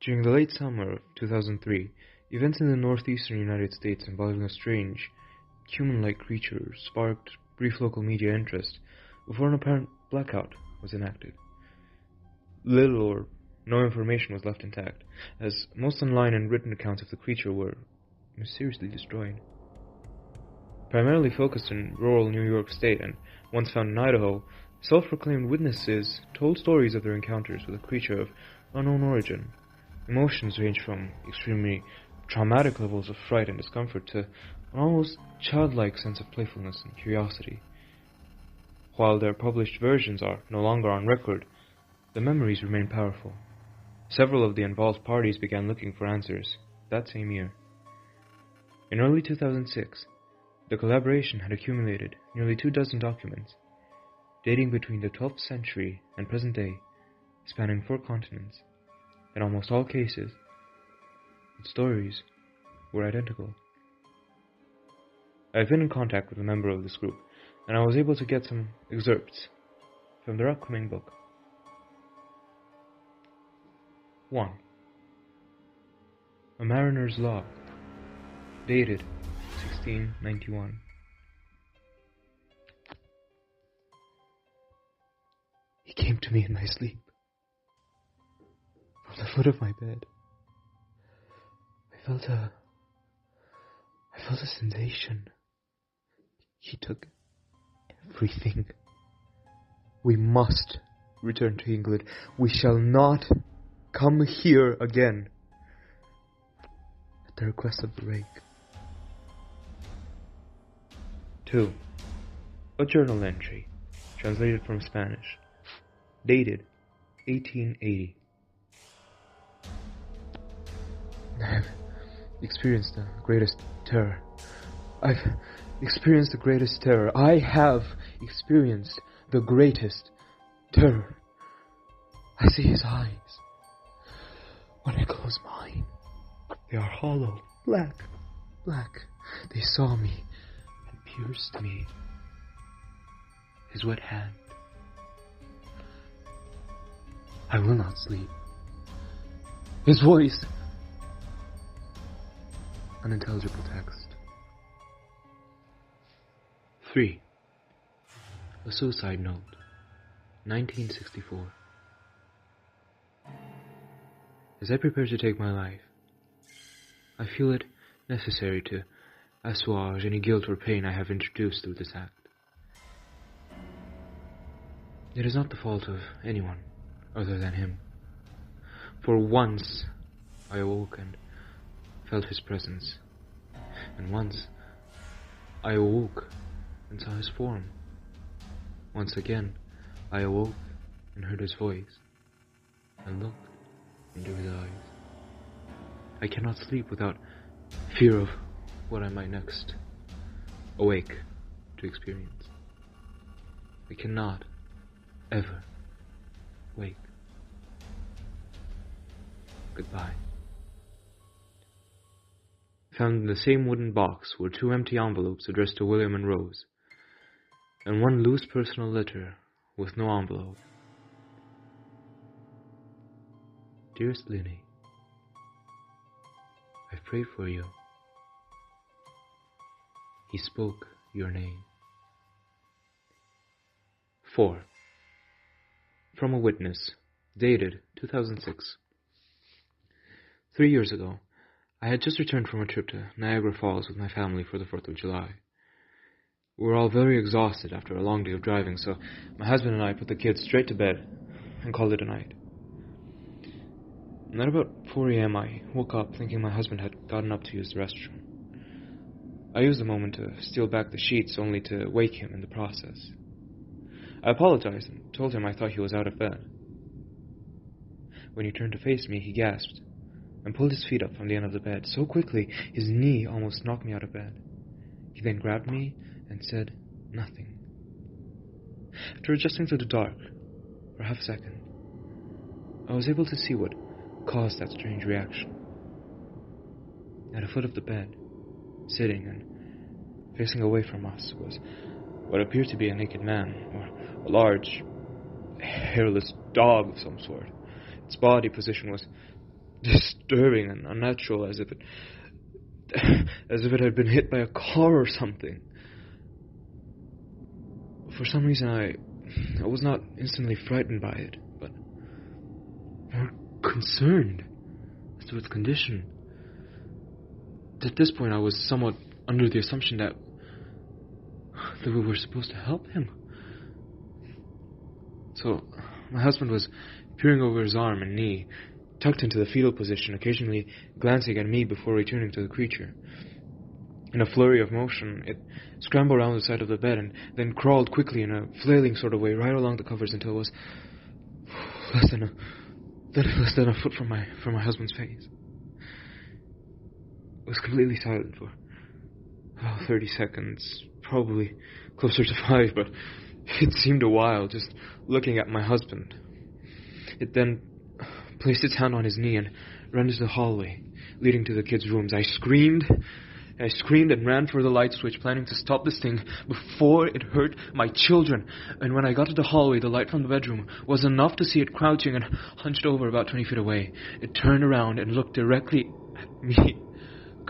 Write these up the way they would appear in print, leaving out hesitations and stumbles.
During the late summer of 2003, events in the northeastern United States involving a strange, human-like creature sparked brief local media interest before an apparent blackout was enacted. Little or no information was left intact, as most online and written accounts of the creature were mysteriously destroyed. Primarily focused in rural New York State and once found in Idaho, self-proclaimed witnesses told stories of their encounters with a creature of unknown origin. Emotions ranged from extremely traumatic levels of fright and discomfort to an almost childlike sense of playfulness and curiosity. While their published versions are no longer on record, the memories remain powerful. Several of the involved parties began looking for answers that same year. In early 2006, the collaboration had accumulated nearly 24 documents, dating between the 12th century and present day, spanning 4 continents. In almost all cases, the stories were identical. I have been in contact with a member of this group, and I was able to get some excerpts from their upcoming book. 1. A Mariner's Log, dated 1691. He came to me in my sleep, from the foot of my bed. I felt a sensation. He took everything. We must return to England. We shall not come here again. At the request of the Rake. 2. A journal entry, translated from Spanish, dated 1880. I have experienced the greatest terror. I've experienced the greatest terror. I have experienced the greatest terror. I see his eyes. When I close mine, they are hollow, black. They saw me and pierced me. His wet hand. I will not sleep. His voice. Unintelligible text. 3. A suicide note, 1964. As I prepare to take my life, I feel it necessary to assuage any guilt or pain I have introduced through this act. It is not the fault of anyone other than him. For once I awoke and felt his presence, and once I awoke and saw his form. Once again I awoke and heard his voice, and looked into his eyes. I cannot sleep without fear of what I might next awake to experience. I cannot ever wake. Goodbye. Found in the same wooden box were 2 empty envelopes addressed to William and Rose, and 1 loose personal letter with no envelope. Dearest Linny, I've prayed for you. He spoke your name. 4. From a witness, dated 2006. 3 years ago, I had just returned from a trip to Niagara Falls with my family for the 4th of July. We were all very exhausted after a long day of driving, so my husband and I put the kids straight to bed and called it a night. And at about 4 a.m. I woke up thinking my husband had gotten up to use the restroom. I used the moment to steal back the sheets only to wake him in the process. I apologized and told him I thought he was out of bed. When he turned to face me, he gasped and pulled his feet up from the end of the bed so quickly his knee almost knocked me out of bed. He then grabbed me and said nothing. After adjusting to the dark for half a second, I was able to see what caused that strange reaction. At the foot of the bed, sitting and facing away from us, was what appeared to be a naked man, or a large, hairless dog of some sort. Its body position was disturbing and unnatural, as if it had been hit by a car or something. For some reason, I was not instantly frightened by it, but more concerned as to its condition. At this point, I was somewhat under the assumption that we were supposed to help him. So, my husband was peering over his arm and knee, tucked into the fetal position, occasionally glancing at me before returning to the creature. In a flurry of motion, it scrambled around the side of the bed and then crawled quickly in a flailing sort of way right along the covers until it was less than a foot from my husband's face. It was completely silent for 30 seconds, probably closer to 5, but it seemed a while, just looking at my husband. It then placed its hand on his knee and ran into the hallway, leading to the kids' rooms. I screamed and ran for the light switch, planning to stop this thing before it hurt my children. And when I got to the hallway, the light from the bedroom was enough to see it crouching and hunched over about 20 feet away. It turned around and looked directly at me,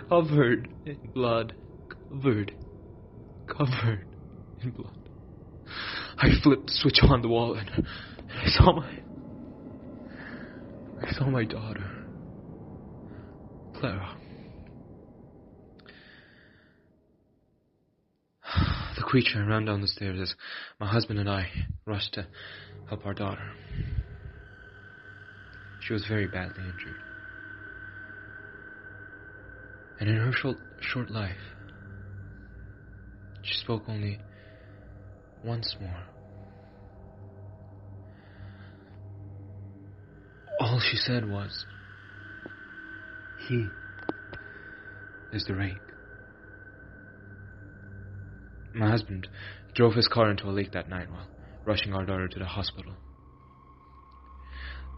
covered in blood. Covered in blood. I flipped the switch on the wall and I saw my daughter, Clara. The creature ran down the stairs as my husband and I rushed to help our daughter. She was very badly injured. And in her short life, she spoke only once more. All she said was, "He is the Rake." My husband drove his car into a lake that night while rushing our daughter to the hospital.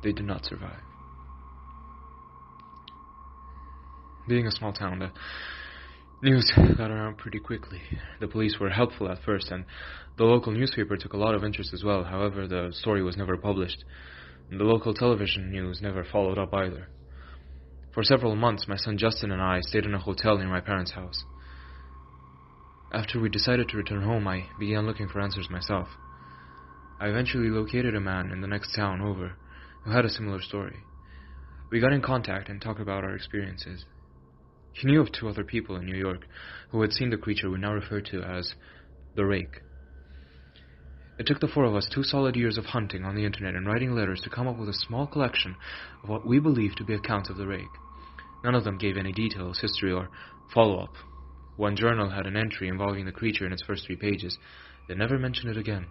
They did not survive. Being a small town, the news got around pretty quickly. The police were helpful at first, and the local newspaper took a lot of interest as well. However, the story was never published, and the local television news never followed up either. For several months, my son Justin and I stayed in a hotel near my parents' house. After we decided to return home, I began looking for answers myself. I eventually located a man in the next town over who had a similar story. We got in contact and talked about our experiences. He knew of 2 other people in New York who had seen the creature we now refer to as the Rake. It took the 4 of us 2 solid years of hunting on the internet and writing letters to come up with a small collection of what we believed to be accounts of the Rake. None of them gave any details, history, or follow-up. One journal had an entry involving the creature in its first 3 pages. They never mentioned it again.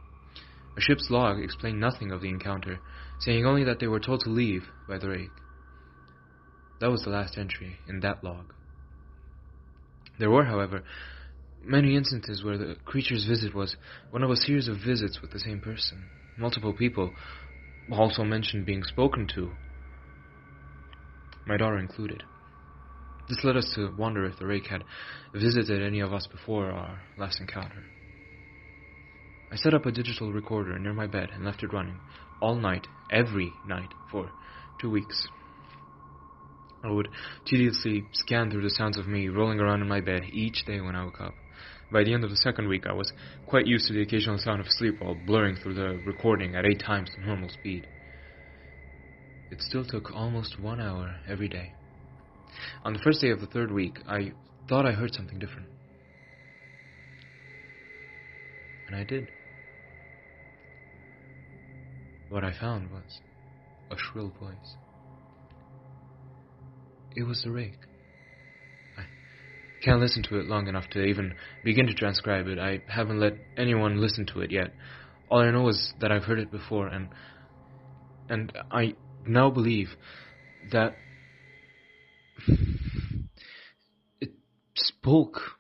A ship's log explained nothing of the encounter, saying only that they were told to leave by the Rake. That was the last entry in that log. There were, however, many instances where the creature's visit was one of a series of visits with the same person. Multiple people also mentioned being spoken to, my daughter included. This led us to wonder if the Rake had visited any of us before our last encounter. I set up a digital recorder near my bed and left it running all night, every night, for 2 weeks. I would tediously scan through the sounds of me rolling around in my bed each day when I woke up. By the end of the 2nd week, I was quite used to the occasional sound of sleep while blurring through the recording at 8 times the normal speed. It still took almost 1 hour every day. On the first day of the 3rd week, I thought I heard something different. And I did. What I found was a shrill voice. It was the Rake. I can't listen to it long enough to even begin to transcribe it. I haven't let anyone listen to it yet. All I know is that I've heard it before, and I now believe that it spoke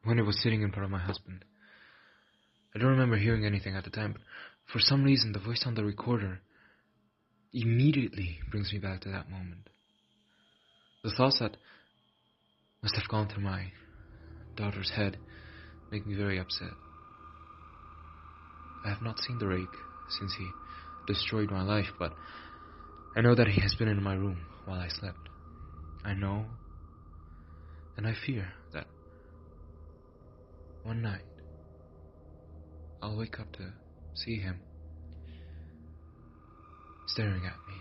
when it was sitting in front of my husband. I don't remember hearing anything at the time, but for some reason the voice on the recorder immediately brings me back to that moment. The thoughts that must have gone through my daughter's head make me very upset. I have not seen the Rake since he destroyed my life, but I know that he has been in my room while I slept. I know, and I fear that one night I'll wake up to see him staring at me.